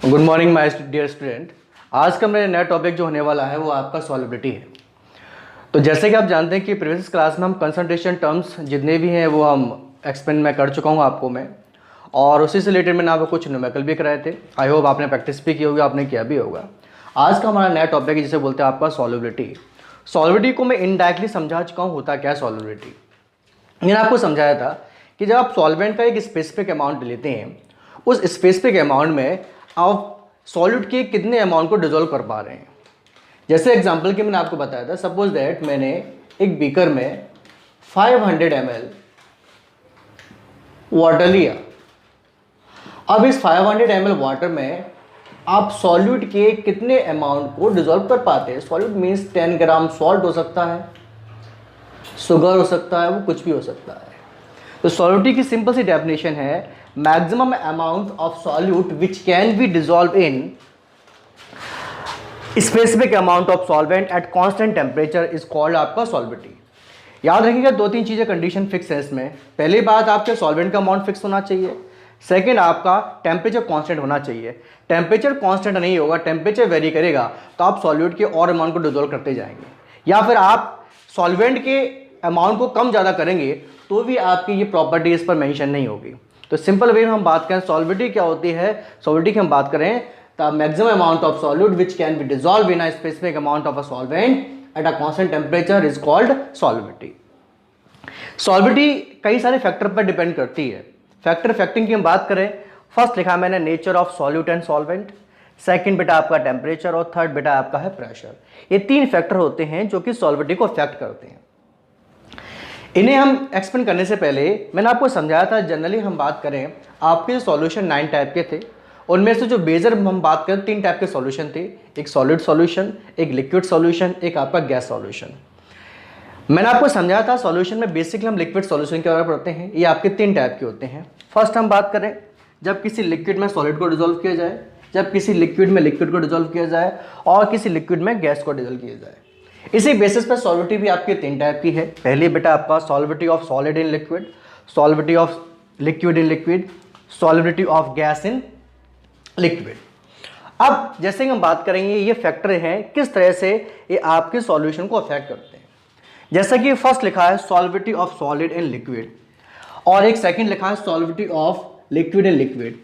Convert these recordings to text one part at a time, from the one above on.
Good morning my dear student. आज का मेरा नया टॉपिक जो होने वाला है वो आपका सॉल्युबिलिटी है। तो जैसे कि आप जानते हैं कि प्रीवियस क्लास में हम कंसंट्रेशन टर्म्स जितने भी हैं वो हम एक्सप्लेन मैं कर चुका हूँ आपको मैं, और उसी से रिलेटेड मैंने आपको कुछ न्यूमेरिकल भी कराए थे। आई होप आपने प्रैक्टिस भी की होगी, आपने किया भी होगा। आज का हमारा नया टॉपिक है जिसे बोलते हैं आपका सॉल्युबिलिटी। सॉल्युबिलिटी को मैं इनडायरेक्टली समझा चुका हूँ होता क्या है सॉल्युबिलिटी। मैंने आपको समझाया था कि जब आप सॉल्वेंट का एक स्पेसिफिक अमाउंट लेते हैं, उस स्पेसिफिक अमाउंट में आप सॉल्यूट के कितने अमाउंट को डिजोल्व कर पा रहे हैं। जैसे एग्जांपल कि मैंने आपको बताया था, सपोज दैट मैंने एक बीकर में 500 ml वाटर लिया। अब इस 500 ml वाटर में आप सॉल्यूट के कितने अमाउंट को डिजोल्व कर पाते हैं। सॉल्यूट मीन्स 10 ग्राम सॉल्ट हो सकता है, शुगर हो सकता है, वो कुछ भी हो सकता है। तो सॉल्युबिलिटी की सिंपल सी डेफिनेशन है maximum amount of solute which can be dissolve in specific amount of solvent at constant temperature is called आपका सॉल्युबिलिटी। याद रखिएगा दो तीन चीजें कंडीशन फिक्स है इसमें। पहली बात आपके सॉल्वेंट का अमाउंट फिक्स होना चाहिए। सेकंड आपका टेम्परेचर कांस्टेंट होना चाहिए। टेम्परेचर कांस्टेंट नहीं होगा, टेम्परेचर वेरी करेगा तो आप सॉल्यूट के और अमाउंट को डिजोल्व करते जाएंगे, या फिर आप सॉल्वेंट के अमाउंट को कम ज़्यादा करेंगे तो भी आपकी ये प्रॉपर्टी इस पर मेंशन नहीं होगी। तो सिंपल वे में हम बात करें सॉल्युबिलिटी क्या होती है, सॉल्युबिलिटी की हम बात करें the maximum amount of solute which can be dissolve in a specific amount of a solvent at a constant temperature is called solubility. Solubility कई सारे फैक्टर पर डिपेंड करती है। फैक्टिंग की हम बात करें, फर्स्ट लिखा मैंने nature of solute and solvent, second बेटा आपका टेम्परेचर, और थर्ड बेटा आपका है प्रेशर। ये तीन फैक्टर होते हैं जो कि सॉल्युबिलिटी को अफेक्ट करते हैं। इन्हें हम एक्सप्लेन करने से पहले मैंने आपको समझाया था, जनरली हम बात करें आपके सॉल्यूशन 9 टाइप के थे। उनमें से जो बेजर हम बात करें 3 टाइप के सॉल्यूशन थे, एक सॉलिड सॉल्यूशन, एक लिक्विड सॉल्यूशन, एक आपका गैस सॉल्यूशन। मैंने आपको समझाया था सॉल्यूशन में बेसिकली हम लिक्विड सॉल्यूशन के बारे में पढ़ते हैं। ये आपके 3 टाइप के होते हैं। फर्स्ट हम बात करें जब किसी लिक्विड में सॉलिड को डिजोल्व किया जाए, जब किसी लिक्विड में लिक्विड को डिजोल्व किया जाए, और किसी लिक्विड में गैस को डिजोल्व किया जाए। इसी बेसिस पर सॉल्युबिलिटी भी आपकी 3 टाइप की है। पहली बेटा आपका solubility of solid in liquid, solubility of liquid in liquid, solubility of gas in liquid. अब जैसे कि हम बात करेंगे ये फैक्टर हैं किस तरह से ये आपके सॉल्यूशन को अफेक्ट करते हैं। जैसा कि फर्स्ट लिखा है solubility of solid in liquid, और एक सेकंड लिखा है solubility of liquid in liquid.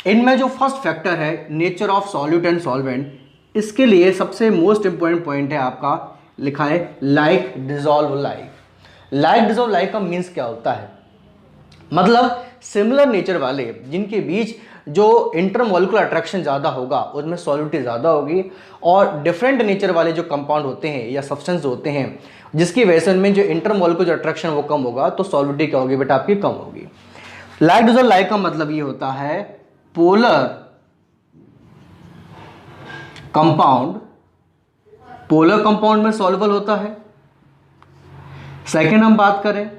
इनमें जो फर्स्ट फैक्टर है nature of solute and solvent, इसके लिए सबसे मोस्ट इंपॉर्टेंट पॉइंट है आपका लिखा है like dissolve like. Like dissolve like का मीन्स क्या होता है, मतलब सिमिलर नेचर वाले जिनके बीच जो इंटरमोलिकुलर अट्रैक्शन ज़्यादा होगा उसमें सॉल्युबिलिटी ज़्यादा होगी, और डिफरेंट नेचर वाले जो कंपाउंड होते हैं या सब्सटेंस होते हैं जिसकी वजह से उनमें जो इंटरमोलिकुलर अट्रैक्शन वो कम होगा तो सॉल्युबिलिटी क्या होगी बेटा आपकी कम होगी। लाइक डिजॉल्व लाइक का मतलब ये होता है पोलर कंपाउंड पोलर कंपाउंड में सॉल्युबल होता है। सेकेंड हम बात करें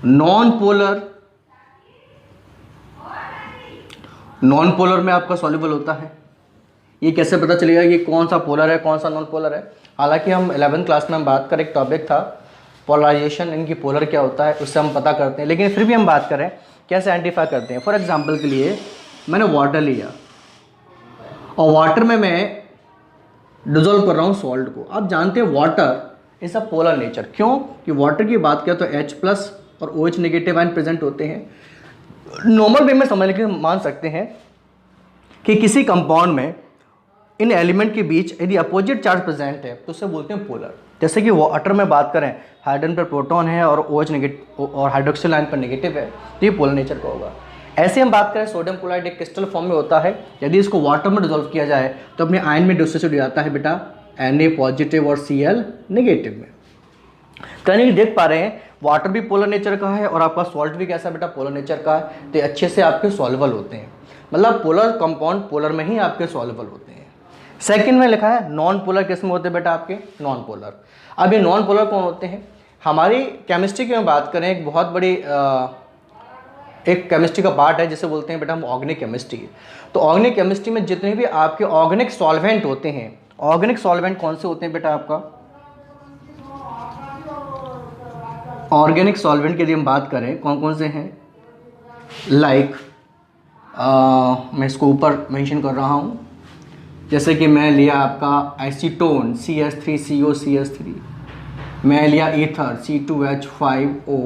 नॉन पोलर में आपका सॉल्युबल होता है। ये कैसे पता चलेगा कि कौन सा पोलर है कौन सा नॉन पोलर है। हालांकि हम 11th क्लास में हम बात करें, एक टॉपिक था पोलराइजेशन, इनकी पोलर क्या होता है उससे हम पता करते हैं, लेकिन फिर भी हम बात करें कैसे आइडेंटिफाई करते हैं। फॉर एग्जाम्पल के लिए मैंने वाटर लिया और वाटर में मैं डिजोल्व कर रहा हूँ सॉल्ट को। आप जानते हैं water is a polar nature. क्यों कि वाटर की बात करें तो H+ और OH नेगेटिव आयन प्रेजेंट होते हैं। नॉर्मल वे में समझ के मान सकते हैं कि किसी कंपाउंड में इन एलिमेंट के बीच यदि अपोजिट चार्ज प्रेजेंट है तो उसे बोलते हैं पोलर। जैसे कि वाटर में बात करें हाइड्रोजन पर प्रोटॉन है और OH नेगेटिव और हाइड्रोक्सिल आयन पर नेगेटिव है तो ये पोलर नेचर का होगा। ऐसे हम बात करें सोडियम क्लोराइड एक क्रिस्टल फॉर्म में होता है, यदि इसको वाटर में डिजोल्व किया जाए तो अपने आयन में डिसोसिएट हो जाता है बेटा Na पॉजिटिव और Cl नेगेटिव में। तो यानी देख पा रहे हैं वाटर भी पोलर नेचर का है और आपका सॉल्ट भी कैसा बेटा पोलर नेचर का है, तो अच्छे से आपके सॉल्युबल होते हैं। मतलब पोलर कंपाउंड पोलर में ही आपके सॉल्युबल होते हैं। सेकंड में लिखा है नॉन पोलर किस में होते हैं बेटा आपके नॉन पोलर। अब ये नॉन पोलर कौन होते हैं, हमारी केमिस्ट्री की हम बात करें एक बहुत बड़ी एक केमिस्ट्री का पार्ट है जिसे बोलते हैं बेटा हम ऑर्गेनिक केमिस्ट्री। तो ऑर्गेनिक केमिस्ट्री में जितने भी आपके ऑर्गेनिक सॉल्वेंट होते हैं, ऑर्गेनिक सॉल्वेंट कौन से होते हैं बेटा आपका ऑर्गेनिक सॉल्वेंट की यदि हम बात करें कौन कौन से हैं, लाइक मैं इसको ऊपर मेंशन कर रहा हूँ। जैसे कि मैं लिया आपका एसीटोन CH3COCH3, मैं लिया ईथर C2H5O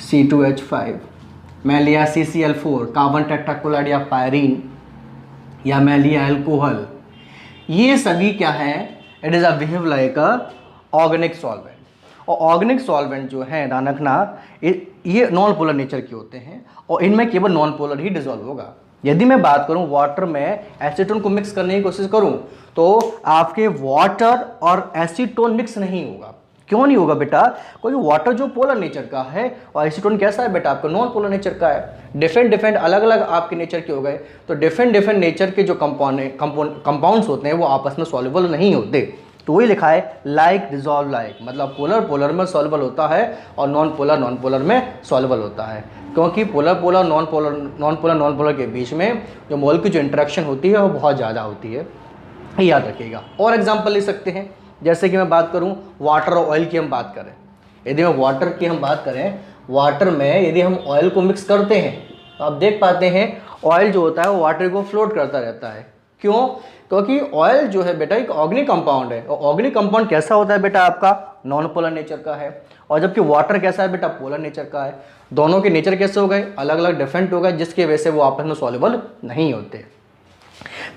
C2H5, मैं लिया CCl4 कार्बन टेट्राक्लोराइड या पायरीन, या मैं लिया अल्कोहल। ये सभी क्या है, it is a behave like a organic solvent. और ऑर्गेनिक सॉल्वेंट जो है ध्यान रखना, ये नॉन पोलर नेचर के होते हैं और इनमें केवल नॉन पोलर ही डिजोल्व होगा। यदि मैं बात करूं वाटर में एसीटोन को मिक्स करने की कोशिश करूं तो आपके वाटर और एसीटोन मिक्स नहीं होगा। क्यों नहीं होगा बेटा? क्योंकि वाटर जो पोलर नेचर का है और एसीटोन कैसा है बेटा? आपका नॉन पोलर नेचर का है। डिफरेंट अलग अलग आपके नेचर के हो गए, तो डिफरेंट नेचर के जो कंपाउंड्स होते हैं वो आपस में सॉल्युबल नहीं होते। तो वही लिखा है लाइक डिजॉल्व लाइक, मतलब पोलर में सॉल्युबल होता है और नॉन पोलर में सॉल्युबल होता है। क्योंकि पोलर नॉन पोलर के बीच में जो मोल की जो इंटरेक्शन होती है वो बहुत ज़्यादा होती है, याद रखिएगा। और एग्जांपल ले सकते हैं, जैसे कि मैं बात करूं वाटर और ऑयल की हम बात करें। यदि मैं वाटर की हम बात करें, वाटर में यदि हम ऑयल को मिक्स करते हैं तो आप देख पाते हैं ऑयल जो होता है वो वाटर को फ्लोट करता रहता है। क्यों? क्योंकि ऑयल जो है बेटा एक ऑर्गेनिक कंपाउंड है, और ऑर्गेनिक कंपाउंड कैसा होता है बेटा? आपका नॉन पोलर नेचर का है। और जबकि वाटर कैसा है बेटा? पोलर नेचर का है। दोनों के नेचर कैसे हो गए? अलग अलग डिफरेंट हो गए, जिसकी वजह से वो आपस में सॉल्युबल नहीं होते।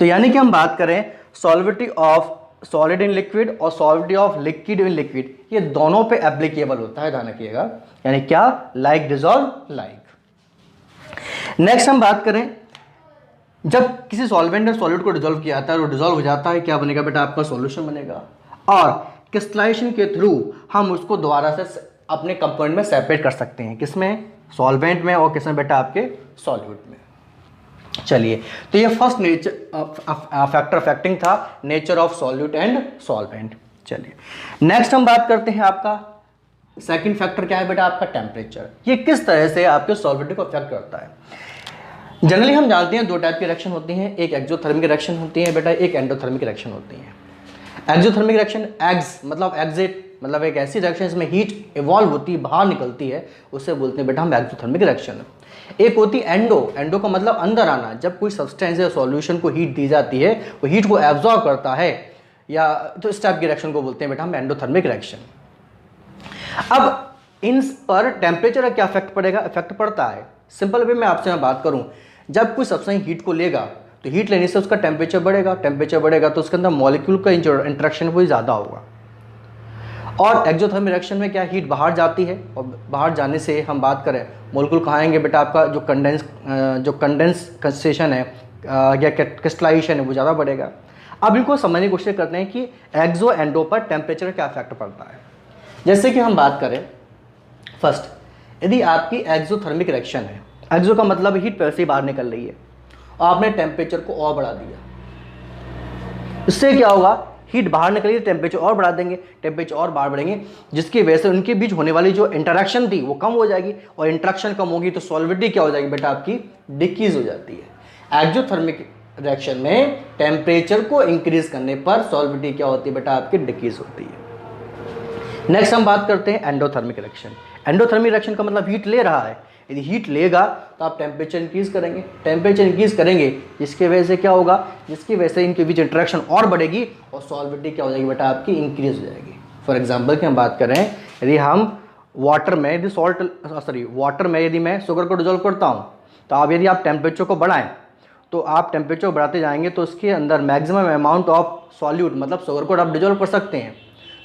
तो यानी कि हम बात करें सॉल्विटी ऑफ सॉलिड इन लिक्विड और सॉल्विटी ऑफ लिक्विड इन लिक्विड, ये दोनों पे एप्लीकेबल होता है, ध्यान रखिएगा। यानी क्या? Like dissolve like. नेक्स्ट हम बात करें, जब किसी सॉल्वेंट ने सॉलिड को डिजोल्व किया जाता है और डिजोल्व हो जाता है, क्या बनेगा बेटा? आपका सॉल्यूशन बनेगा। और क्रिस्टलाइजेशन के थ्रू हम उसको दोबारा से अपने कंपाउंड में सेपरेट कर सकते हैं। किसमें? सॉल्वेंट में। और किसमें बेटा? आपके सॉल्यूट में। चलिए, तो ये फर्स्ट नेचर फैक्टर अफेक्टिंग था, nature of solute and solvent. चलिए नेक्स्ट हम बात करते हैं, आपका सेकंड फैक्टर क्या है बेटा? आपका टेम्परेचर। ये किस तरह से आपके सॉल्विटी को अफेक्ट करता है? जनरली हम जानते हैं दो टाइप की रिएक्शन होती हैं, एक एक्सोथर्मिक रिएक्शन होती है बेटा, एक एंडोथर्मिक रिएक्शन होती है। एक्सोथर्मिक रिएक्शन एक्स मतलब एग्जिट, मतलब एक ऐसी रिएक्शन जिसमें हीट इवॉल्व होती है, बाहर निकलती है, उससे बोलते हैं बेटा हम एक्सोथर्मिक रिएक्शन। एक होती है एंडो का मतलब अंदर आना, जब कोई सब्सटेंस या सॉल्यूशन को हीट दी जाती है वो हीट को एब्जॉर्ब करता है, या तो इस टाइप की रिएक्शन को बोलते हैं बेटा हम एंडोथर्मिक रिएक्शन। अब इन पर टेम्परेचर का क्या इफेक्ट पड़ेगा? इफेक्ट पड़ता है सिंपल वे में आपसे मैं बात करूं, जब कोई सब्सटेंस हीट को लेगा तो हीट लेने से उसका टेम्परेचर बढ़ेगा, टेम्परेचर बढ़ेगा तो उसके अंदर मॉलिक्यूल का इंटरेक्शन वो ज़्यादा होगा। और एक्सोथर्मिक रिएक्शन में क्या? हीट बाहर जाती है, और बाहर जाने से हम बात करें मॉलिक्यूल कहाँ आएंगे बेटा? आपका जो कंडेंसेशन है या क्रिस्टलाइजेशन है वो ज़्यादा बढ़ेगा। अब इनको समझने की कोशिश करते हैं कि एक्सो एंडो पर टेम्परेचर क्या इफेक्ट पड़ता है। जैसे कि हम बात करें फर्स्ट, यदि आपकी एक्सोथर्मिक रिएक्शन है, एक्सो का मतलब हीट पैसे ही बाहर निकल रही है और आपने टेम्परेचर को और बढ़ा दिया, इससे क्या होगा? हीट बाहर निकलेगी, टेम्परेचर और बढ़ा देंगे, टेम्परेचर और बाहर बढ़ेंगे, जिसकी वजह से उनके बीच होने वाली जो इंटरेक्शन थी वो कम हो जाएगी, और इंटरेक्शन कम होगी तो सॉल्विटी क्या हो जाएगी बेटा? आपकी डिक्रीज हो जाती है। एक्सोथर्मिक रिएक्शन में टेम्परेचर को इंक्रीज करने पर सॉल्विटी क्या होती है बेटा? आपकी डिक्रीज होती है। नेक्स्ट हम बात करते हैं एंडोथर्मिक रिएक्शन। एंडोथर्मिक रिएक्शन का मतलब हीट ले रहा है, यदि हीट लेगा तो आप टेम्परेचर इंक्रीज करेंगे, टेम्परेचर इंक्रीज करेंगे जिसकी वजह से क्या होगा? जिसकी वजह से इनके बीच इंटरेक्शन और बढ़ेगी और सॉल्विटी क्या हो जाएगी बेटा? आपकी इंक्रीज हो जाएगी। फॉर एग्जांपल की हम बात करें, यदि हम वाटर में यदि मैं शुगर को डिजोल्व करता हूँ, तो आप यदि आप टेम्परेचर को बढ़ाएं तो आप टेम्परेचर को बढ़ाते जाएंगे तो उसके अंदर मैक्सिमम अमाउंट ऑफ सॉल्यूट मतलब शुगर को आप डिजोल्व कर सकते हैं।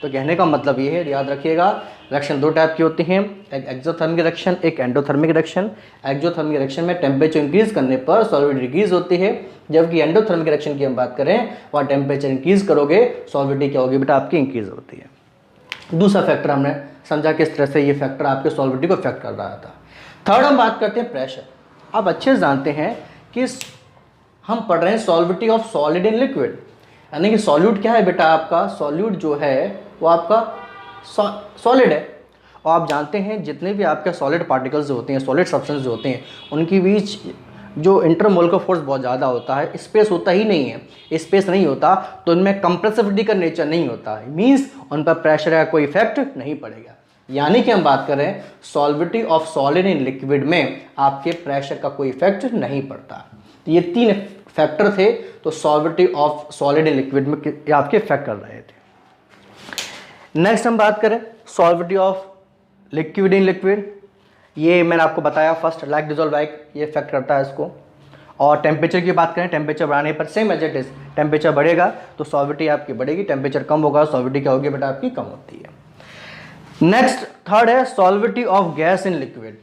तो कहने का मतलब ये है, याद रखिएगा, रिएक्शन दो टाइप की होती हैं, एक एक्सोथर्मिक रिएक्शन, एक एंडोथर्मिक रिएक्शन। एक्सोथर्मिक रिएक्शन में टेम्परेचर इंक्रीज करने पर सॉल्विटी डिक्रीज होती है, जबकि एंडोथर्मिक रिएक्शन की हम बात करें वहाँ टेम्परेचर इंक्रीज करोगे सॉल्विटी क्या होगी बेटा? आपकी इंक्रीज होती है। दूसरा फैक्टर हमने समझा किस तरह से ये फैक्टर आपके सॉल्विटी को इफेक्ट कर रहा था। थर्ड हम बात करते हैं प्रेशर। आप अच्छे से जानते हैं कि हम पढ़ रहे हैं सॉल्विटी ऑफ सॉलिड इन लिक्विड, यानी कि सॉल्यूट क्या है बेटा? आपका सॉल्यूट जो है वो आपका सॉलिड है, और आप जानते हैं जितने भी आपके सॉलिड पार्टिकल्स जो होते हैं, सॉलिड सब्सटेंस जो होते हैं, उनके बीच जो इंटरमोलिकुलर फोर्स बहुत ज़्यादा होता है, स्पेस होता ही नहीं है। स्पेस नहीं होता तो उनमें कंप्रेसिविटी का नेचर नहीं होता है, मीन्स उन पर प्रेशर का कोई इफेक्ट नहीं पड़ेगा। यानी कि हम बात करें सॉल्विटी ऑफ सॉलिड इन लिक्विड में आपके प्रेशर का कोई इफेक्ट नहीं पड़ता। तो ये 3 फैक्टर थे, तो सॉल्विटी ऑफ सॉलिड इन लिक्विड में ये आपके इफेक्ट कर रहे थे। नेक्स्ट हम बात करें सॉल्विटी ऑफ लिक्विड इन लिक्विड, ये मैंने आपको बताया फर्स्ट लाइक डिजोल्व लाइक, ये इफेक्ट करता है इसको। और टेम्परेचर की बात करें, टेम्परेचर बढ़ाने पर same as it is, temperature बढ़ेगा तो सॉल्विटी आपकी बढ़ेगी, टेम्परेचर कम होगा सॉल्विटी क्या होगी बेटा आपकी कम होती है। नेक्स्ट थर्ड है सॉल्विटी ऑफ गैस इन लिक्विड।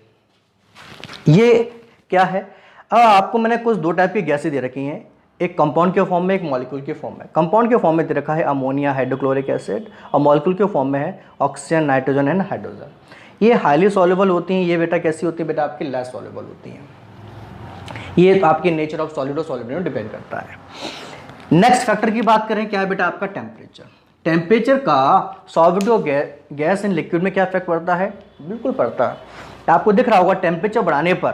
ये क्या है? अब आपको मैंने कुछ 2 टाइप की गैसें दे रखी हैं, एक कंपाउंड के फॉर्म में, एक मॉलिक्यूल के फॉर्म में। कंपाउंड के फॉर्म में दे रखा है अमोनिया, हाइड्रोक्लोरिक एसिड, और मॉलिक्यूल के फॉर्म में है ऑक्सीजन, नाइट्रोजन एंड हाइड्रोजन। ये हाईली सॉल्युबल होती हैं, ये बेटा कैसी होती है बेटा आपकी लेस सॉल्युबल होती हैं। ये आपकी नेचर ऑफ सॉलिड और सॉलिड में डिपेंड करता है। नेक्स्ट फैक्टर की बात करें, क्या है बेटा आपका टेम्परेचर। टेम्परेचर का सॉल्विटी ऑफ गैस इन लिक्विड में क्या इफेक्ट पड़ता है? बिल्कुल पड़ता है। आपको दिख रहा होगा टेम्परेचर बढ़ाने पर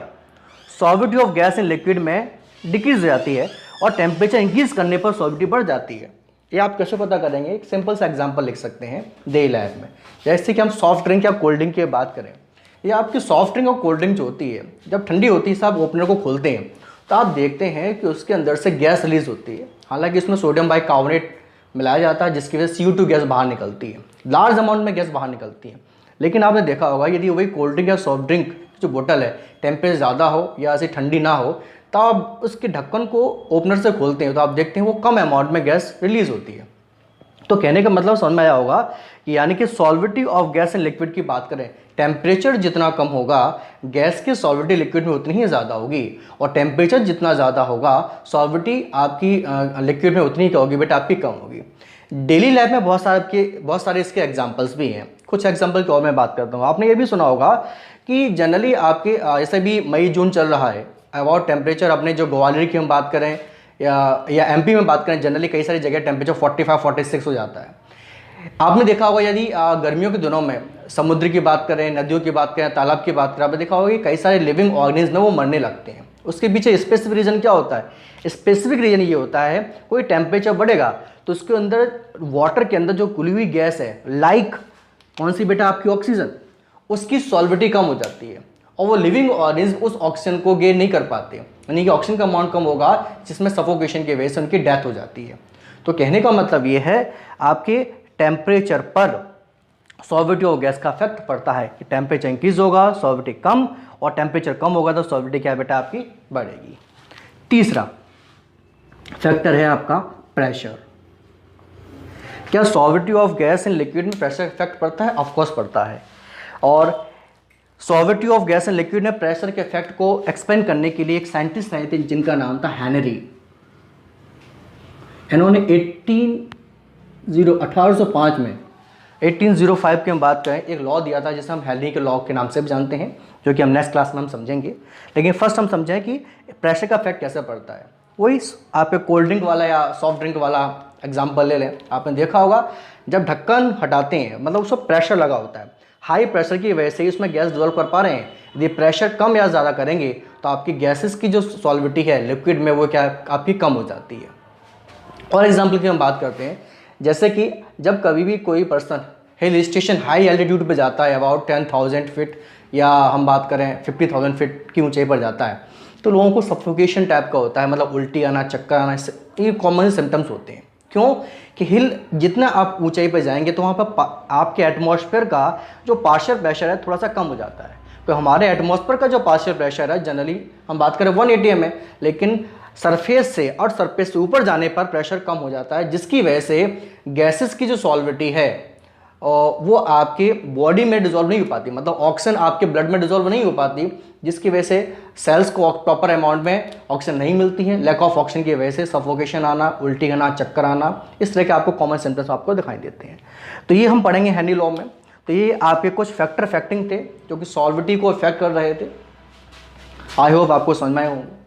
सॉल्विटी ऑफ गैस इन लिक्विड में डिक्रीज हो जाती है और टेम्परेचर इंक्रीज करने पर सॉल्विटी बढ़ जाती है। ये आप कैसे पता करेंगे? एक सिंपल सा एग्जांपल लिख सकते हैं डे लैब में। जैसे कि हम सॉफ्ट ड्रिंक या कोल्ड ड्रिंक की बात करें, या आपकी सॉफ्ट ड्रिंक और कोल्ड ड्रिंक जो होती है जब ठंडी होती है, आप ओपनर को खोलते हैं तो आप देखते हैं कि उसके अंदर से गैस रिलीज होती है। हालांकि इसमें सोडियम बाइकार्बोनेट मिलाया जाता है जिसकी वजह से CO2 गैस बाहर निकलती है, लार्ज अमाउंट में गैस बाहर निकलती है। लेकिन आपने देखा होगा यदि वही कोल्ड ड्रिंक या सॉफ्ट ड्रिंक जो बोतल है टेम्परेचर ज़्यादा हो या ऐसी ठंडी ना हो, तो आप उसके ढक्कन को ओपनर से खोलते हैं तो आप देखते हैं वो कम अमाउंट में गैस रिलीज होती है। तो कहने का मतलब समझ में आया होगा कि यानी कि सॉल्विटी ऑफ गैस इन लिक्विड की बात करें, टेम्परेचर जितना कम होगा गैस की सॉल्विटी लिक्विड में उतनी ही ज़्यादा होगी, और टेम्परेचर जितना ज़्यादा होगा सॉल्विटी आपकी लिक्विड में उतनी क्या होगी बेटा आपकी कम होगी। डेली लाइफ में बहुत सारे इसके एग्जांपल्स भी हैं। कुछ एग्जांपल की और मैं बात करता हूँ। आपने ये भी सुना होगा कि जनरली आपके जैसे भी मई जून चल रहा है, अबाउट टेम्परेचर अपने जो ग्वालियर की हम बात करें या MP में बात करें, जनरली कई सारी जगह टेम्परेचर 45-46 हो जाता है। आपने देखा होगा यदि गर्मियों के दिनों में समुद्र की बात करें, नदियों की बात करें, तालाब की बात करें, आपने देखा होगा कि कई सारे लिविंग ऑर्गेनिज्म वो मरने लगते हैं। उसके पीछे स्पेसिफिक रीज़न क्या होता है? स्पेसिफिक रीज़न ये होता है कोई टेम्परेचर बढ़ेगा तो उसके अंदर वाटर के अंदर जो खुली हुई गैस है, लाइक कौन सी बेटा आपकी ऑक्सीजन, उसकी सॉल्विटी कम हो जाती है और वो लिविंग ऑर्गेनिज्म उस ऑक्सीजन को गेन नहीं कर पाते, यानी कि ऑक्सीजन का अमाउंट कम होगा जिसमें सफोकेशन की वजह से उनकी डेथ हो जाती है। तो कहने का मतलब ये है आपके टेम्परेचर पर सॉल्विटी ऑफ गैस का इफेक्ट पड़ता है कि टेम्परेचर इंक्रीज होगा सॉल्विटी कम, और टेम्परेचर कम होगा तो सॉल्विटी क्या बेटा आपकी बढ़ेगी। तीसरा फैक्टर है आपका प्रेशर। क्या सॉल्विटी ऑफ गैस इन लिक्विड में प्रेशर इफेक्ट पड़ता है? ऑफ कोर्स पड़ता है। और सॉल्विटी ऑफ गैस इन लिक्विड में प्रेशर के इफेक्ट को एक्सप्लेन करने के लिए एक साइंटिस्ट आए थे जिनका नाम था हेनरी। इन्होंने 1805 में 1805 की हम बात करें, एक लॉ दिया था जिसे हम हेनरी के लॉ के नाम से भी जानते हैं, जो कि हम नेक्स्ट क्लास में हम समझेंगे। लेकिन फर्स्ट हम समझें कि प्रेशर का इफेक्ट कैसे पड़ता है। वही आप एक कोल्ड ड्रिंक वाला या सॉफ्ट ड्रिंक वाला एग्जाम्पल ले लें। आपने देखा होगा जब ढक्कन हटाते हैं मतलब उसमें प्रेशर लगा होता है, हाई प्रेशर की वजह से ही उसमें गैस डिजोल्व कर पा रहे हैं। यदि प्रेशर कम या ज़्यादा करेंगे तो आपकी गैसेस की जो सॉल्विटी है लिक्विड में वो क्या आपकी कम हो जाती है। और एग्जाम्पल की हम बात करते हैं, जैसे कि जब कभी भी कोई person hill station high altitude पे जाता है, अबाउट 10,000 फीट या हम बात करें 50,000 फीट की ऊंचाई पर जाता है, तो लोगों को सफोकेशन टाइप का होता है, मतलब उल्टी आना, चक्कर आना, ये कॉमन सिम्टम्स होते हैं। क्यों कि हिल जितना आप ऊंचाई पर जाएंगे तो वहाँ पर आपके एटमॉस्फेयर का जो पार्शियल प्रेशर है थोड़ा सा कम हो जाता है। तो हमारे एटमॉस्फेयर का जो पार्शियल प्रेशर है जनरली हम बात करें 180 mm है, लेकिन सरफेस से और सरफेस से ऊपर जाने पर प्रेशर कम हो जाता है, जिसकी वजह से गैसेस की जो सॉल्विटी है वो आपके बॉडी में डिजोल्व नहीं हो पाती, मतलब ऑक्सीजन आपके ब्लड में डिजोल्व नहीं हो पाती, जिसकी वजह से सेल्स को प्रॉपर अमाउंट में ऑक्सीजन नहीं मिलती है। लैक ऑफ ऑक्सीजन की वजह से सफोकेशन आना, उल्टी आना, चक्कर आना, इस तरह के आपको कॉमन सिम्टम्स आपको दिखाई देते हैं। तो ये हम पढ़ेंगे हेनरी लॉ में। तो ये आपके कुछ फैक्टर इफेक्टिंग थे जो कि सॉल्विटी को इफेक्ट कर रहे थे। आई होप आपको समझ में आए होंगे।